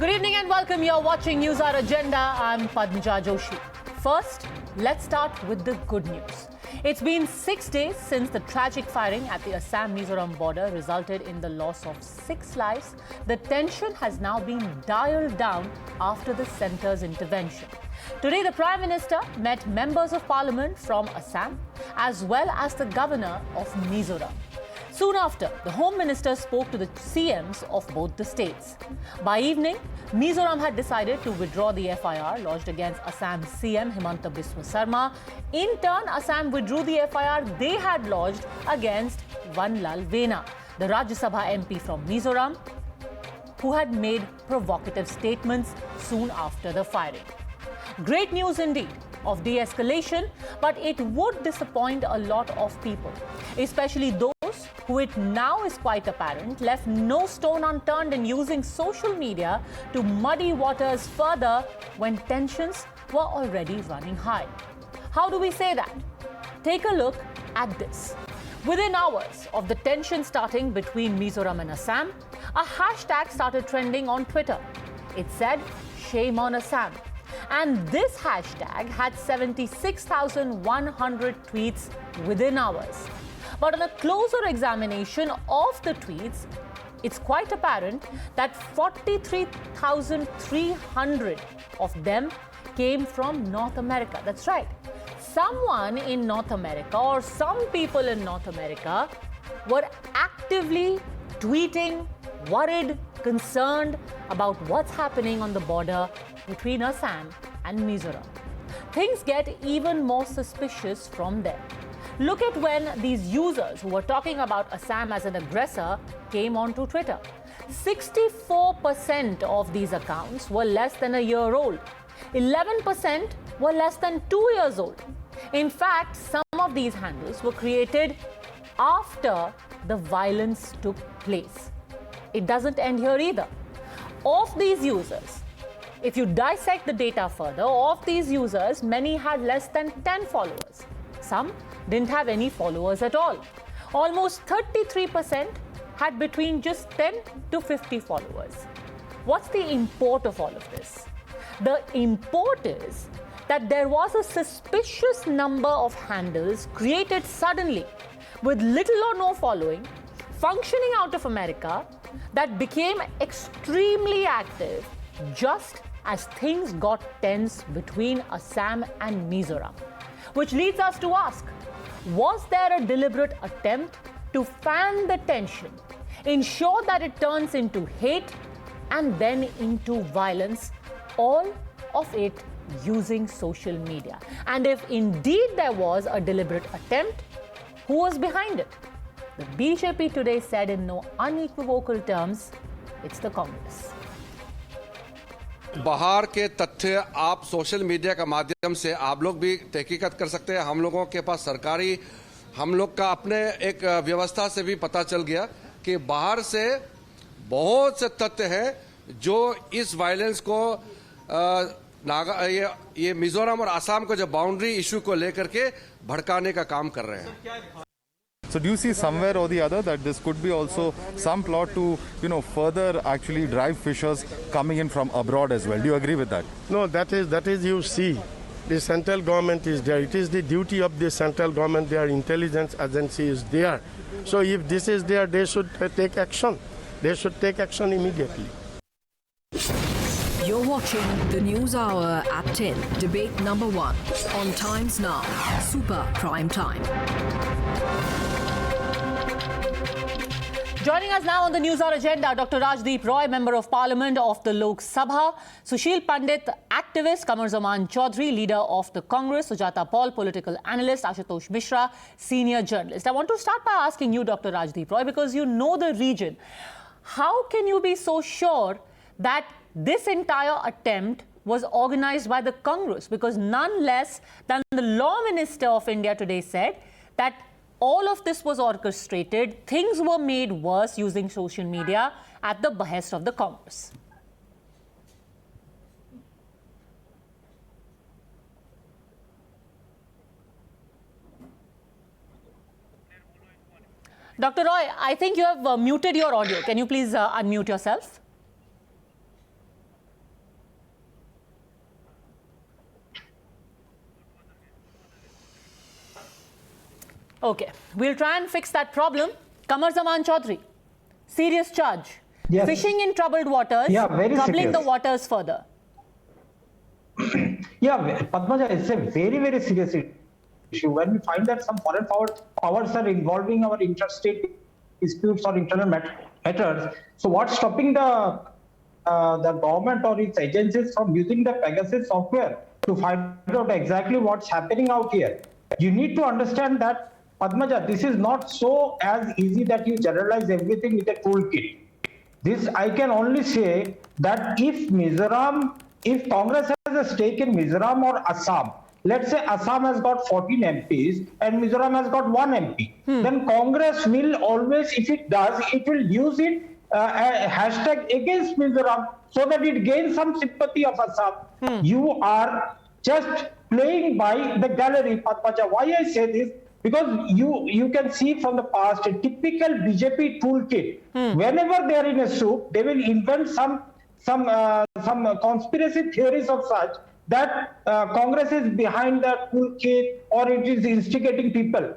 Good evening and welcome. You're watching News Hour Agenda. I'm Padmaja Joshi. First, let's start with the good news. It's been 6 days since the tragic firing at the Assam-Mizoram border resulted in the loss of 6 lives. The tension has now been dialed down after the centre's intervention. Today, the Prime Minister met members of Parliament from Assam as well as the Governor of Mizoram. Soon after, the Home Minister spoke to the CMs of both the states. By evening, Mizoram had decided to withdraw the FIR lodged against Assam's CM Himanta Biswa Sarma. In turn, Assam withdrew the FIR they had lodged against Vanlal Vena, the Rajya Sabha MP from Mizoram, who had made provocative statements soon after the firing. Great news indeed of de-escalation, but it would disappoint a lot of people, especially those who, it now is quite apparent, left no stone unturned in using social media to muddy waters further when tensions were already running high. How do we say that? Take a look at this. Within hours of the tension starting between Mizoram and Assam, a hashtag started trending on Twitter. It said, "Shame on Assam." And this hashtag had 76,100 tweets within hours. But on a closer examination of the tweets, it's quite apparent that 43,300 of them came from North America. That's right. Someone in North America or some people in North America were actively tweeting, worried, concerned about what's happening on the border between Assam and Mizoram. Things get even more suspicious from there. Look at when these users who were talking about Assam as an aggressor came onto Twitter. 64% of these accounts were less than a year old. 11% were less than 2 years old. In fact, some of these handles were created after the violence took place. It doesn't end here either. Of these users, if you dissect the data further, of these users, many had less than 10 followers. Some didn't have any followers at all. Almost 33% had between just 10 to 50 followers. What's the import of all of this? The import is that there was a suspicious number of handles created suddenly with little or no following, functioning out of America, that became extremely active just as things got tense between Assam and Mizoram. Which leads us to ask, was there a deliberate attempt to fan the tension, ensure that it turns into hate and then into violence, all of it using social media? And if indeed there was a deliberate attempt, who was behind it? The BJP today said in no unequivocal terms, it's the Congress. बाहर के तथ्य आप social media का माध्यम से आप लोग भी तहकीकत कर सकते हैं। हम लोगों के पास सरकारी, हम लोग का अपने एक व्यवस्था से भी पता चल गया कि बाहर से बहुत से तथ्य हैं जो इस वायलेंस को ये मिजोरम और असम को जो बाउंड्री इशू को लेकर के भड़काने का काम कर रहे हैं। So do you see somewhere or the other that this could be also some plot to, further actually drive fishers coming in from abroad as well? Do you agree with that? No, that is you see. The central government is there. It is the duty of the central government. Their intelligence agency is there. So if this is there, they should take action. They should take action immediately. You're watching the News Hour at 10, debate number 1 on Times Now, Super Prime Time. Joining us now on the News Hour Agenda, Dr. Rajdeep Roy, Member of Parliament of the Lok Sabha, Sushil Pandit, activist, Kamar Zaman Chaudhary, Leader of the Congress, Sujata Paul, Political Analyst, Ashutosh Mishra, Senior Journalist. I want to start by asking you, Dr. Rajdeep Roy, because you know the region. How can you be so sure that this entire attempt was organized by the Congress? Because none less than the Law Minister of India today said that all of this was orchestrated, things were made worse using social media at the behest of the Congress. Dr. Roy, I think you have muted your audio. Can you please unmute yourself? Okay, we'll try and fix that problem. Kamar Zaman Chaudhary, serious charge. Yes. Fishing in troubled waters, Yeah, very troubling serious. the waters further. Yeah, Padmaja, it's a very, very serious issue. When we find that some foreign powers are involving our interstate disputes or internal matters, so what's stopping the government or its agencies from using the Pegasus software to find out exactly what's happening out here? You need to understand that, Padmaja, this is not so as easy that you generalize everything with a toolkit. This I can only say that if Congress has a stake in Mizoram or Assam, let's say Assam has got 14 MPs and Mizoram has got 1 MP, then Congress will always, if it does, it will use it a hashtag against Mizoram so that it gains some sympathy of Assam. You are just playing by the gallery, Padmaja. Why I say this? Because you can see from the past a typical BJP toolkit. Whenever they are in a soup, they will invent some conspiracy theories of such that Congress is behind the toolkit or it is instigating people.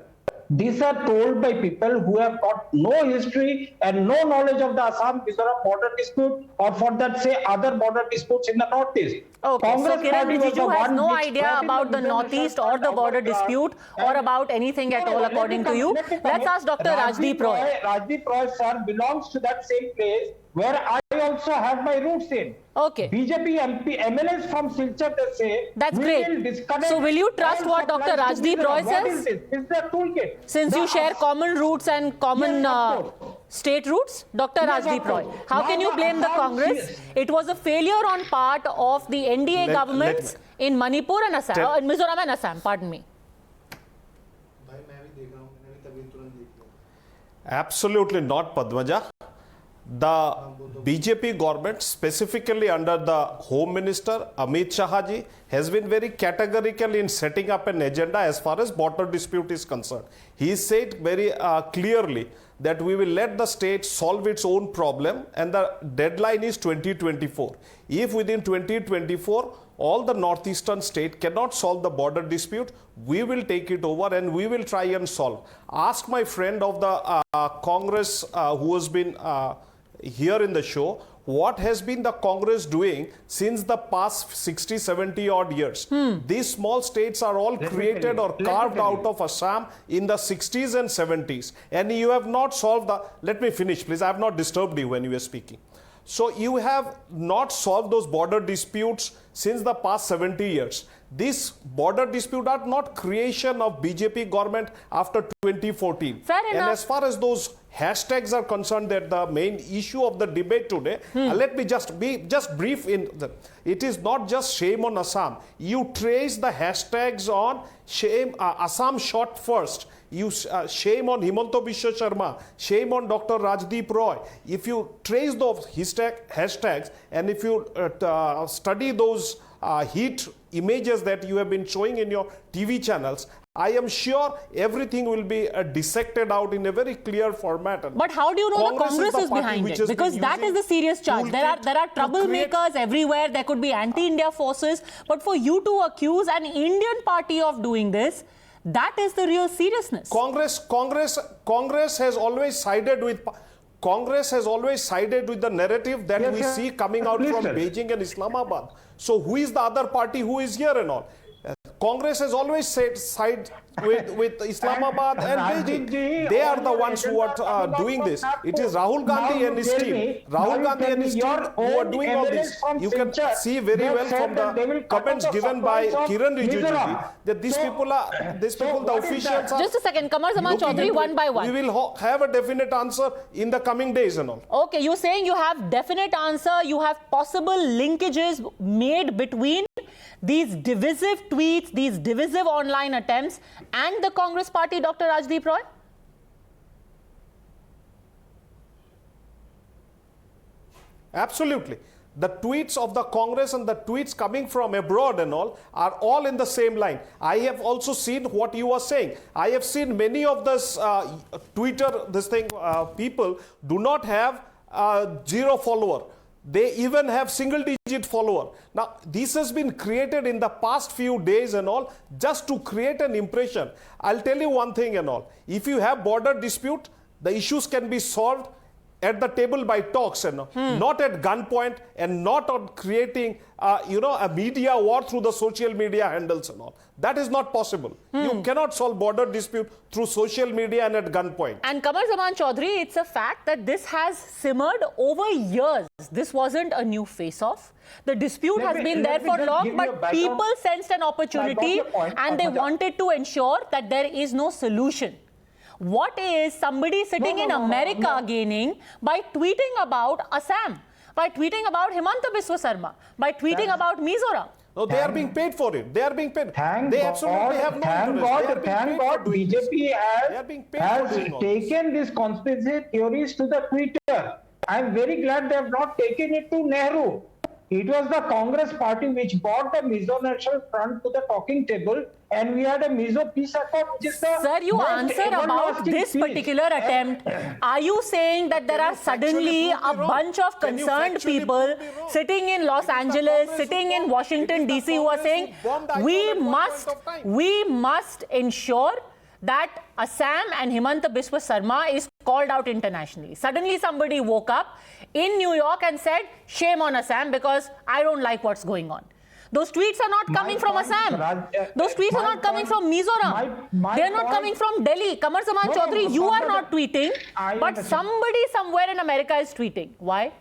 These are told by people who have got no history and no knowledge of the Assam-Mizoram border dispute, or for that say other border disputes in the northeast. Okay, so Kiran Rijiju has no idea about the international northeast or the border dispute or about anything at all, according to you. Let's ask Dr. Rajdeep Roy. Rajdeep Roy, sir, belongs to that same place where I also have my roots in. Okay. BJP MLAs from Silchar, they say. That's great. So will you trust what Dr. Rajdeep Roy says? It's the toolkit. Since you share common roots and common state roots, Dr. Rajdeep Roy, how can you blame the Congress? It was a failure on part of the NDA governments in Manipur and Assam, Mizoram and Assam, pardon me. Absolutely not, Padmaja. The BJP government, specifically under the Home Minister Amit Shah ji, has been very categorical in setting up an agenda as far as border dispute is concerned. He said very clearly that we will let the state solve its own problem and the deadline is 2024. If within 2024 all the northeastern state cannot solve the border dispute, we will take it over and we will try and solve. Ask my friend of the Congress who has been here in the show, what has been the Congress doing since the past 60, 70 odd years? These small states are all created or carved out of Assam in the 60s and 70s. And you have not solved the, let me finish please, I have not disturbed you when you were speaking. So you have not solved those border disputes since the past 70 years. This border dispute are not creation of BJP government after 2014. Fair enough. And as far as those hashtags are concerned, that the main issue of the debate today, let me just be brief in it is not just shame on Assam. You trace the hashtags on shame, Assam shot first. You shame on Himanta Biswa Sharma, shame on Dr. Rajdeep Roy. If you trace those hashtags and if you study those heat images that you have been showing in your TV channels, I am sure everything will be dissected out in a very clear format. But how do you know the Congress is behind it? Because that is the serious charge. There are troublemakers everywhere. There could be anti-India forces. But for you to accuse an Indian party of doing this, that is the real seriousness. Congress has always sided with the narrative that we see coming out from Beijing and Islamabad. So who is the other party who is here and all? Congress has always side with Islamabad and Beijing. They are the ones who are doing this. It is Rahul Gandhi and his team. Rahul Gandhi and his team who are doing all this. You can see very well from the comments given by Kiran Rijiju that these people, the officials are... Just a second, Kamar Zaman Chaudhary, one by one. We will have a definite answer in the coming days and all. Okay, you're saying you have definite answer, you have possible linkages made between these divisive tweets, these divisive online attempts and the Congress party, Dr. Rajdeep Roy? Absolutely. The tweets of the Congress and the tweets coming from abroad and all are all in the same line. I have also seen what you are saying. I have seen many of this Twitter, people do not have 0 follower. They even have single-digit follower. Now, this has been created in the past few days and all, just to create an impression. I'll tell you one thing and all. If you have border dispute, the issues can be solved at the table by talks and not at gunpoint and not on creating, a media war through the social media handles and all. That is not possible. You cannot solve border dispute through social media and at gunpoint. And Qamar Zaman Chaudhary, it's a fact that this has simmered over years. This wasn't a new face-off. The dispute has been there for long, but people sensed an opportunity and they wanted to ensure that there is no solution. What is somebody sitting in America gaining by tweeting about Assam, by tweeting about Himanta Biswa Sarma, by tweeting about Mizoram? No, they are being paid for it. They are being paid. Thank God, BJP has taken these conspiracy theories to the Twitter. I am very glad they have not taken it to Nehru. It was the Congress party which brought the Mizo National Front to the talking table, and we had a Mizo peace accord, which is the Sir, you answer about this particular attempt. Are you saying that there are suddenly a bunch of concerned people sitting in Los Angeles, sitting in Washington, D.C. who are saying, we must ensure that Assam and Himanta Biswa Sarma is called out internationally? Suddenly somebody woke up in New York and said, shame on Assam because I don't like what's going on. Those tweets are not coming from Assam. Those tweets are not coming from Mizoram. They are not coming from Delhi. Qamar Zaman Chaudhary, you are not tweeting, but somebody somewhere in America is tweeting. Why?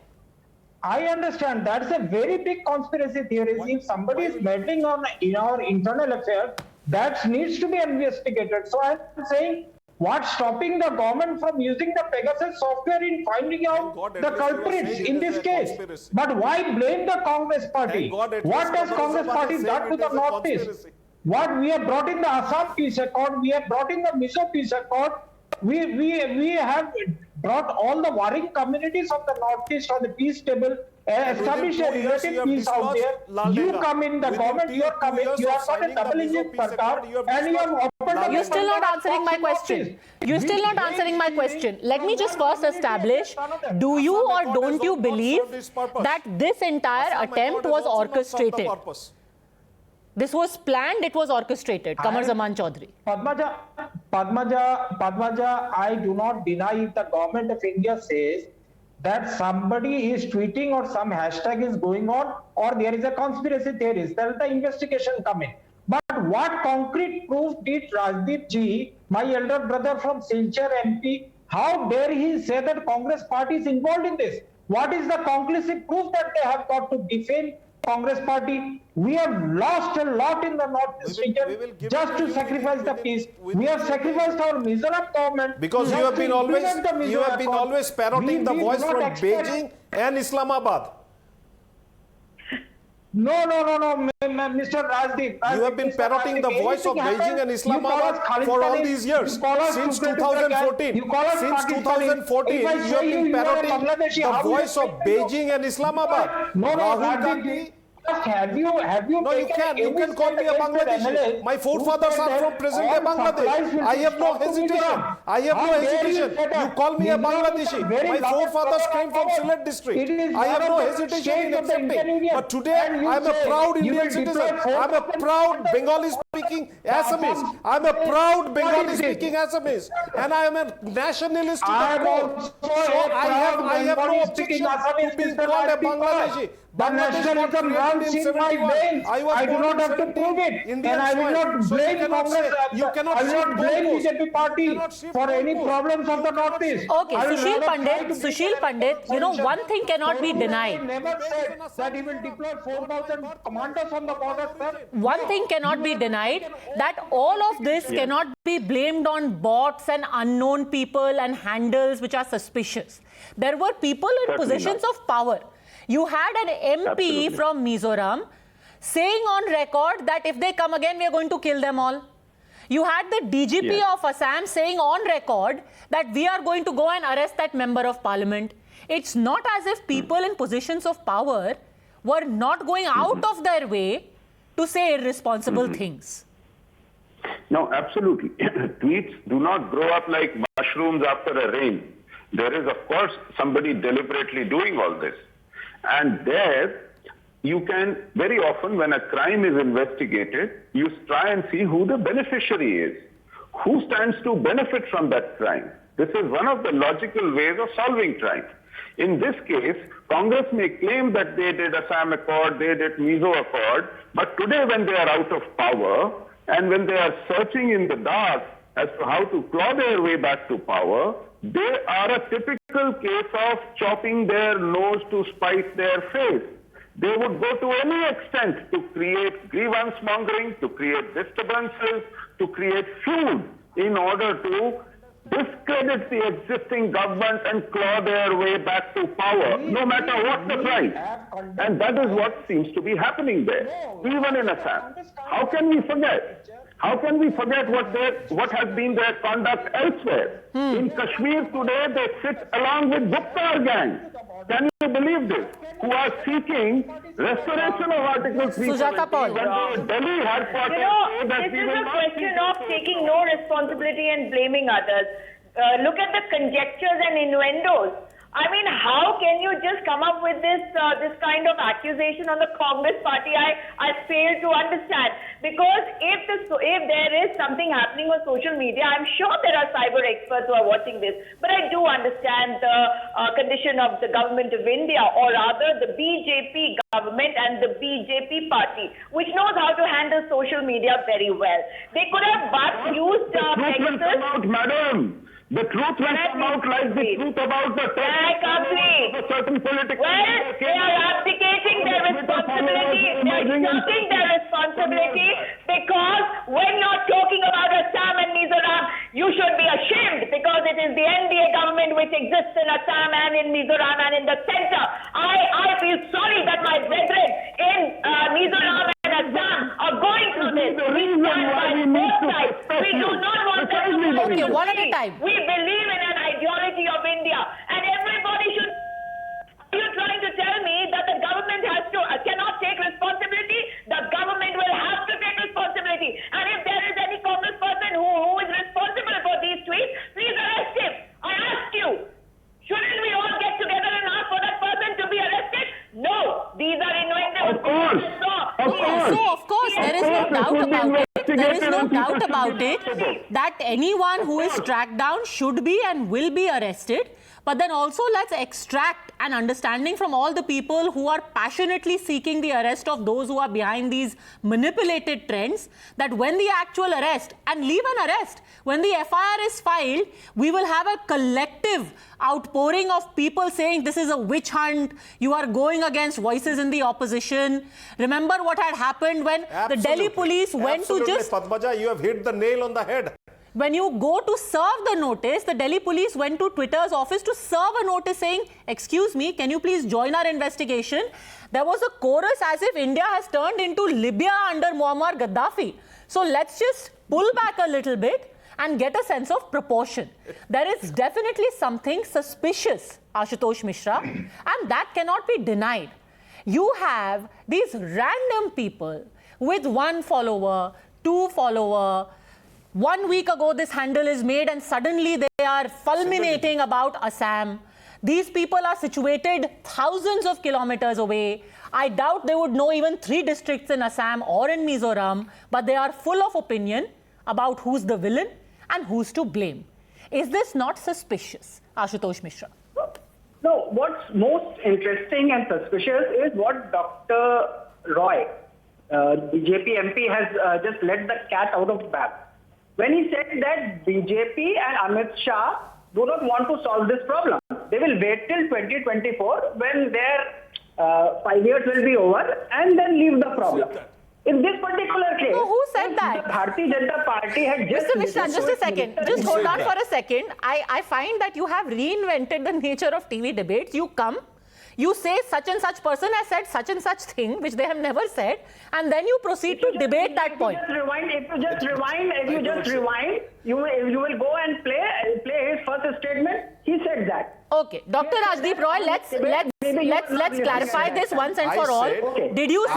I understand. That's a very big conspiracy theory. If somebody is meddling in our internal affairs, that needs to be investigated. So I'm saying, what's stopping the government from using the Pegasus software in finding out the culprits in this case? But why blame the Congress party? What has Congress party done to the Northeast? What we have brought in the Assam peace accord, we have brought in the Mizo peace accord, we have brought all the warring communities of the Northeast on the peace table, established a relative peace out there. You come in, the government, you are coming, you have got a double engine Sarkar, and you have opened up. You're still not answering my question. You're still not answering my question. Let me just first establish, do you or don't you believe that this entire attempt was orchestrated? This was planned, it was orchestrated. Qamar Zaman Chaudhary. Padmaja, I do not deny if the government of India says that somebody is tweeting or some hashtag is going on or there is a conspiracy theory. Then the investigation come in. But what concrete proof did Rajdeep Ji, my elder brother from Silchar MP, how dare he say that Congress party is involved in this? What is the conclusive proof that they have got to defame Congress party? We have lost a lot in the Northeast region just to sacrifice the peace. We have sacrificed our Mizoram government. Because you have been always parroting the voice from Beijing and Islamabad. No, Mr. Rajdeep. You have been parroting the voice of Beijing and Islamabad for all these years. Since 2014. Since 2014, you have been parroting the voice of Beijing and Islamabad. Rahul Gandhi. Have you No, you can call me a Bangladeshi. My forefathers are from present-day Bangladesh. I have no hesitation. You call me a Bangladeshi. My forefathers came from Sylhet district. I have no hesitation in accepting. But today, I am a proud Indian citizen. I am a proud Bengali-speaking Assamese. I am a proud Bengali-speaking Assamese. And I am a nationalist to the core. So I have no objection to being called a Bangladeshi. The nationalism runs in my veins. I do not have to prove it. And I will not blame Congress. I will not blame BJP party for any problems of the Northeast. Okay, Sushil Pandit, you know, one thing cannot be denied. He never said that he will deploy 4,000 commanders on the border, sir. One thing cannot be denied, that all of this cannot be blamed on bots and unknown people and handles which are suspicious. There were people in positions of power. You had an MP from Mizoram saying on record that if they come again, we are going to kill them all. You had the DGP of Assam saying on record that we are going to go and arrest that member of parliament. It's not as if people in positions of power were not going out of their way to say irresponsible things. No, absolutely. Tweets do not grow up like mushrooms after a rain. There is, of course, somebody deliberately doing all this. And there, you can, very often when a crime is investigated, you try and see who the beneficiary is. Who stands to benefit from that crime? This is one of the logical ways of solving crime. In this case, Congress may claim that they did Assam Accord, they did Mizo Accord, but today when they are out of power and when they are searching in the dark as to how to claw their way back to power, they are a typical case of chopping their nose to spite their face. They would go to any extent to create grievance mongering, to create disturbances, to create feud in order to discredit the existing government and claw their way back to power, no matter what the price. And that is what seems to be happening there, even in Assam. How can we forget? How can we forget what has been their conduct elsewhere? In Kashmir today, they sit along with Gupta gang. Can you believe this? Who are seeking restoration of Article 370 Sujata Paul. when the Delhi headquarters say that this we is will a not question of taking no responsibility and blaming others. Look at the conjectures and innuendos. I mean, how can you just come up with this kind of accusation on the Congress party? I fail to understand. Because if there is something happening on social media, I'm sure there are cyber experts who are watching this. But I do understand the condition of the government of India, or rather the BJP government and the BJP party, which knows how to handle social media very well. They could have but used Pegasus. Madam. The truth will come out like the truth about the certain political... Well, they are abdicating their responsibility. They're shirking their responsibility because when you're talking about Assam and Mizoram, you should be ashamed because it is the NDA government which exists in Assam and in Mizoram and in the center. I feel sorry that my brethren in Mizoram and Assam are going through this. We stand by both sides. We do not want them to go Okay, one at a time. We believe in an ideology of India, and everybody should. Are you trying to tell me that the government cannot take responsibility? The government will have to take responsibility. And if there is any Congress person who is responsible for these tweets, please arrest him. I ask you, shouldn't we all get together and ask for that person to be arrested? No, these are innuendos. Of course. So, of course, there is no doubt about it. There is no doubt about it that anyone who is tracked down should be and will be arrested. But then also let's extract an understanding from all the people who are passionately seeking the arrest of those who are behind these manipulated trends, that when the actual arrest, and leave an arrest, when the FIR is filed, we will have a collective outpouring of people saying this is a witch hunt, you are going against voices in the opposition. Remember what had happened when the Delhi police went to just... Padmaja, you have hit the nail on the head. When you go to serve the notice, the Delhi police went to Twitter's office to serve a notice saying, excuse me, can you please join our investigation? There was a chorus as if India has turned into Libya under Muammar Gaddafi. So let's just pull back a little bit and get a sense of proportion. There is definitely something suspicious, Ashutosh Mishra, and that cannot be denied. You have these random people with 1 follower, 2 follower. 1 week ago, this handle is made and suddenly they are fulminating about Assam. These people are situated thousands of kilometers away. I doubt they would know even 3 districts in Assam or in Mizoram, but they are full of opinion about who's the villain and who's to blame. Is this not suspicious, Ashutosh Mishra? No, what's most interesting and suspicious is what Dr. Roy, BJP MP, has just let the cat out of the bag. When he said that BJP and Amit Shah do not want to solve this problem. They will wait till 2024 when their 5 years will be over and then leave the problem. In this particular case, no, who said that? The Bharatiya Janata Party had just... Mr. Mishra, just a second. Just hold on for a second. I find that you have reinvented the nature of TV debates. You come, you say such and such person has said such and such thing, which they have never said, and then you proceed to debate that point. If you just rewind, you will go and play his first statement. He said that. Okay, Dr. Rajdeep Roy, let's clarify this once and for all. Did you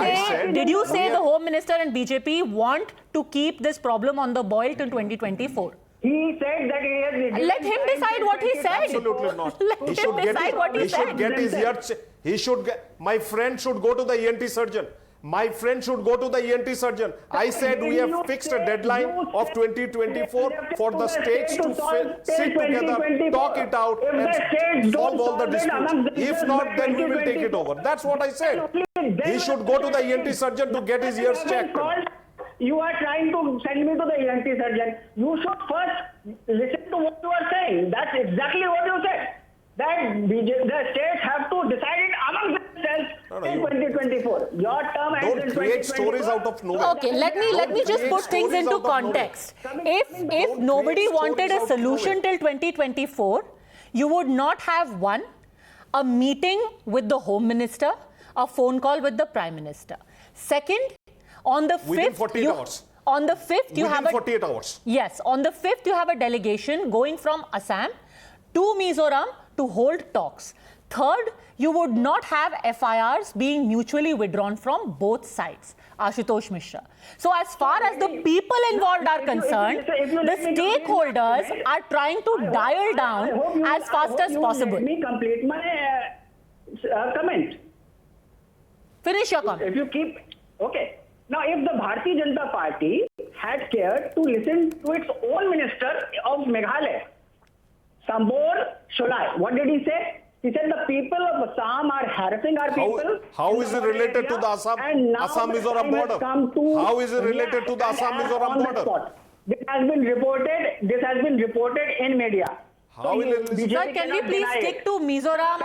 say the Home Minister and BJP want to keep this problem on the boil till 2024? He said that he has. Let him decide what he said. Absolutely not. Let him decide what he said. should get his ear. My friend should go to the ENT surgeon. My friend should go to the ENT surgeon. I said we have fixed a deadline of 2024 for the states to sit together, talk it out, and solve all the disputes. If not, then we will take it over. That's what I said. He should go to the ENT surgeon to get his ears checked. You are trying to send me to the ENT surgeon. You should first listen to what you are saying. That's exactly what you said. That the states have to decide it among themselves in 2024. Your term ends in 2024. Don't create stories out of nowhere. Okay, let me just put things into context. If nobody wanted a solution till 2024, you would not have a meeting with the Home Minister, a phone call with the Prime Minister. Second, on the 5th, within 48 hours. On the 5th, you have 48 hours. Yes, on the 5th, you have a delegation going from Assam to Mizoram to hold talks. Third, you would not have FIRs being mutually withdrawn from both sides. Ashutosh Mishra. So as far as the people involved are concerned, the stakeholders are trying to dial down as fast as possible. Let me complete my comment. Finish your comment. If you keep... Okay. Now, if the Bharatiya Janata Party had cared to listen to its own minister of Meghalaya, Sambor Sholai, what did he say? He said the people of Assam are harassing our people. How is it related to the Assam-Mizoram border? How is it related to the Assam-Mizoram border? This has been reported in media. How will it listen? Sir, can we please stick to Mizoram?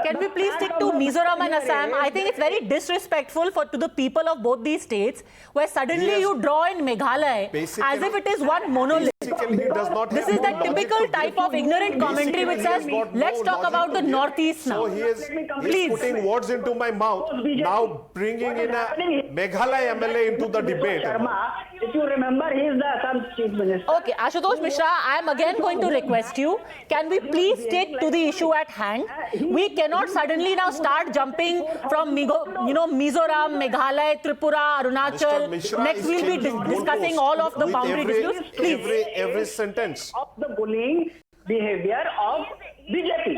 Can we please stick to Mizoram and Assam? I think it's very disrespectful to the people of both these states, where suddenly you draw in Meghalaya as if it is one monolith. This is the typical type of ignorant commentary which says, let's talk about the Northeast now. So he is putting words into my mouth, now bringing in a Meghalaya MLA into the debate. If you remember, he is the Assam Chief Minister. Okay, Ashutosh Mishra, I am again going to request you, can we please stick to the issue at hand? We cannot suddenly now start jumping from Mizoram, Meghalaya, Tripura, Arunachal. Next we'll be discussing all of the boundary disputes. Please. Every sentence. Of the bullying behavior of BJP.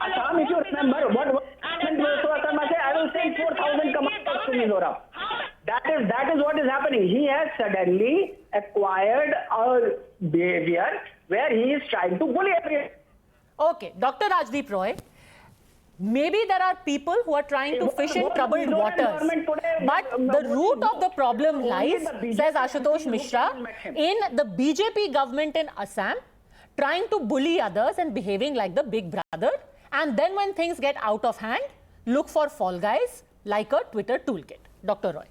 Assam, if you remember, what happened to Assam, I will send 4,000 commanders to Mizoram. That is what is happening. He has suddenly acquired a behavior where he is trying to bully everyone. Okay, Dr. Rajdeep Roy, maybe there are people who are trying to fish in troubled waters, but the root of the problem lies, says Ashutosh Mishra, in the BJP government in Assam trying to bully others and behaving like the big brother, and then when things get out of hand, look for fall guys like a Twitter toolkit. Dr. Roy.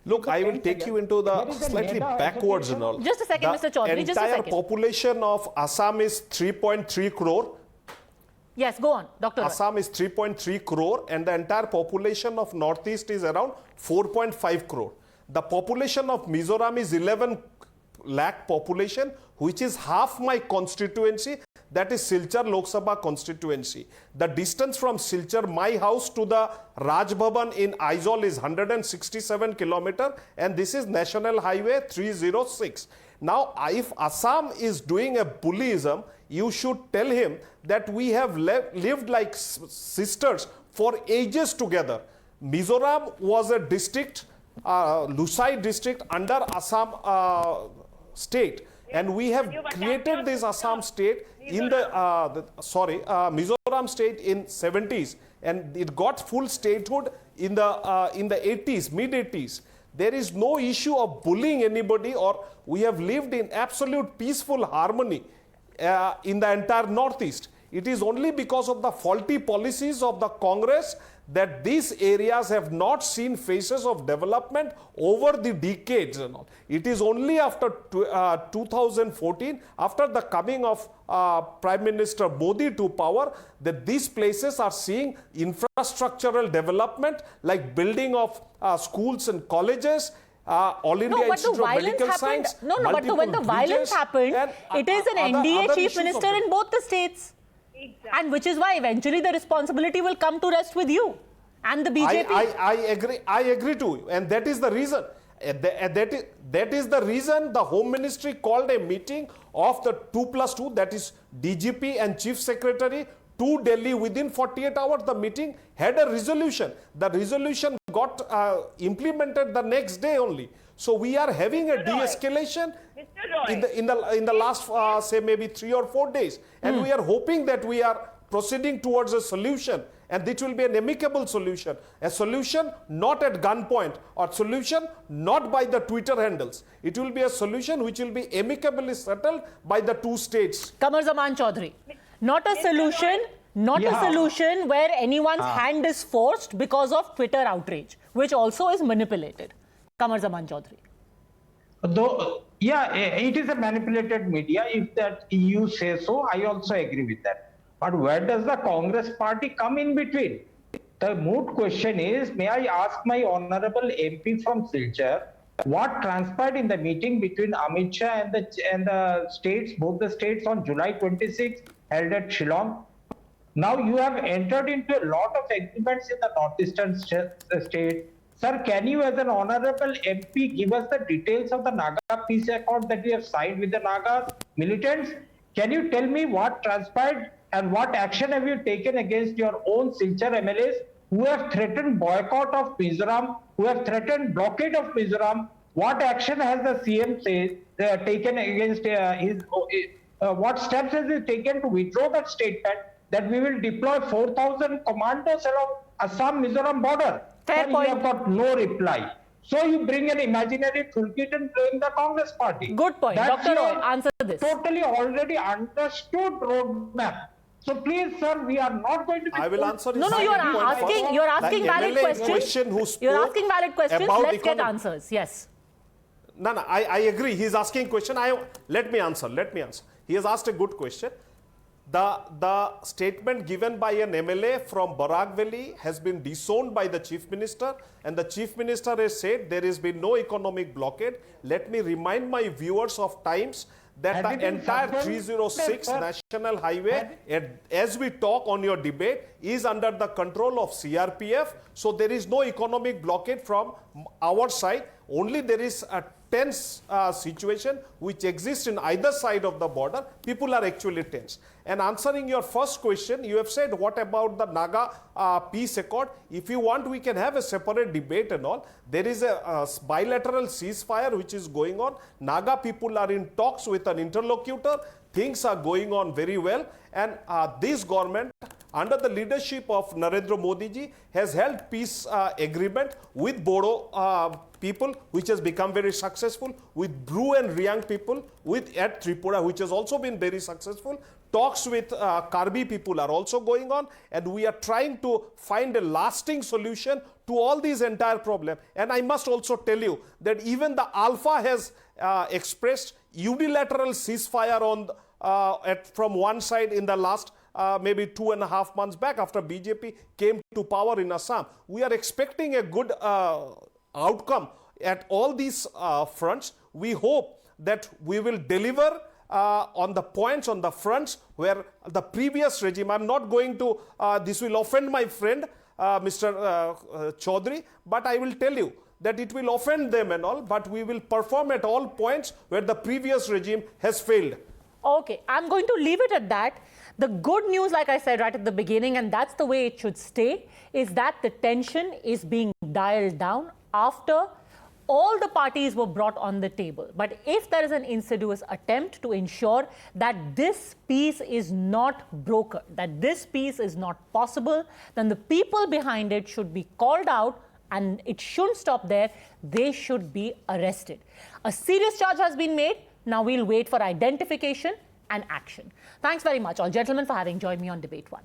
Look, I will take you into the slightly backwards and all. Just a second, Mr. Chaudhary, just a second. The entire population of Assam is 3.3 crore. Yes, go on, Dr. Roy. Assam is 3.3 crore and the entire population of Northeast is around 4.5 crore. The population of Mizoram is 11 lakh population, which is half my constituency. That is Silchar Lok Sabha constituency. The distance from Silchar, my house, to the Raj Bhavan in Aizawl is 167 kilometers, and this is National Highway 306. Now, if Assam is doing a bullyism, you should tell him that we have lived like sisters for ages together. Mizoram was a district, Lusai district under Assam state. And we have created this Assam state in Mizoram state in 70s, and it got full statehood in the 80s, mid 80s. There is no issue of bullying anybody, or we have lived in absolute peaceful harmony in the entire Northeast. It is only because of the faulty policies of the Congress that these areas have not seen phases of development over the decades and all. It is only after 2014, after the coming of Prime Minister Modi to power, that these places are seeing infrastructural development like building of schools and colleges, All India Institute of Medical Science. But when the violence happened, it is an NDA chief minister in both the states. Exactly. And which is why eventually the responsibility will come to rest with you and the BJP. I agree to you, and that is the reason. That is the reason the Home Ministry called a meeting of the 2+2, that is DGP and Chief Secretary, to Delhi within 48 hours. The meeting had a resolution. The resolution got implemented the next day only. So we are having a de-escalation in the last say maybe 3 or 4 days, and we are hoping that we are proceeding towards a solution, and it will be an amicable solution, a solution not at gunpoint, or solution not by the Twitter handles. It will be a solution which will be amicably settled by the two states. Qamar Zaman Chaudhary, not a solution, a solution where anyone's hand is forced because of Twitter outrage, which also is manipulated. Qamar Zaman Chaudhary. Though, yeah, it is a manipulated media. If that you say so, I also agree with that. But where does the Congress party come in between? The moot question is, may I ask my honorable MP from Silchar, what transpired in the meeting between Amit Shah and the states, both the states, on July 26 held at Shillong? Now you have entered into a lot of agreements in the northeastern state. Sir, can you as an honorable MP give us the details of the Naga peace accord that you have signed with the Naga militants? Can you tell me what transpired and what action have you taken against your own Silchar MLAs who have threatened boycott of Mizoram, who have threatened blockade of Mizoram? What action has the CM taken against what steps has he taken to withdraw that statement that we will deploy 4,000 commandos along Assam-Mizoram border? Fair point. You have got no reply. So you bring an imaginary toolkit and blame the Congress party. Good point. That's Dr. Roy, answer this. Totally already understood roadmap. So please, sir, we are not going to be... I will answer No, you're asking valid questions. You're asking valid questions. Let's get answers. Yes. No, I agree. He's asking question. Let me answer. He has asked a good question. The statement given by an MLA from Barak Valley has been disowned by the Chief Minister, and the Chief Minister has said there has been no economic blockade. Let me remind my viewers of Times that the entire 306 National Highway, as we talk on your debate, is under the control of CRPF. So there is no economic blockade from our side. Only there is a tense situation which exists in either side of the border. People are actually tense. And answering your first question, you have said, what about the Naga peace accord? If you want, we can have a separate debate and all. There is a bilateral ceasefire which is going on. Naga people are in talks with an interlocutor. Things are going on very well. And this government, under the leadership of Narendra Modi ji, has held peace agreement with Bodo people, which has become very successful, with Bru and Riang people, at Tripura, which has also been very successful. Talks with Karbi people are also going on, and we are trying to find a lasting solution to all these entire problem. And I must also tell you that even the Alpha has expressed unilateral ceasefire on from one side in the last maybe 2.5 months back after BJP came to power in Assam. We are expecting a good outcome at all these fronts. We hope that we will deliver on the points, on the fronts where the previous regime, I'm not going to, this will offend my friend Mr. Chaudhary, but I will tell you that it will offend them and all, but we will perform at all points where the previous regime has failed. Okay, I'm going to leave it at that. The good news, like I said right at the beginning, and that's the way it should stay, is that the tension is being dialed down after all the parties were brought on the table. But if there is an insidious attempt to ensure that this peace is not brokered, that this peace is not possible, then the people behind it should be called out, and it shouldn't stop there. They should be arrested. A serious charge has been made. Now we'll wait for identification and action. Thanks very much, all gentlemen, for having joined me on Debate One.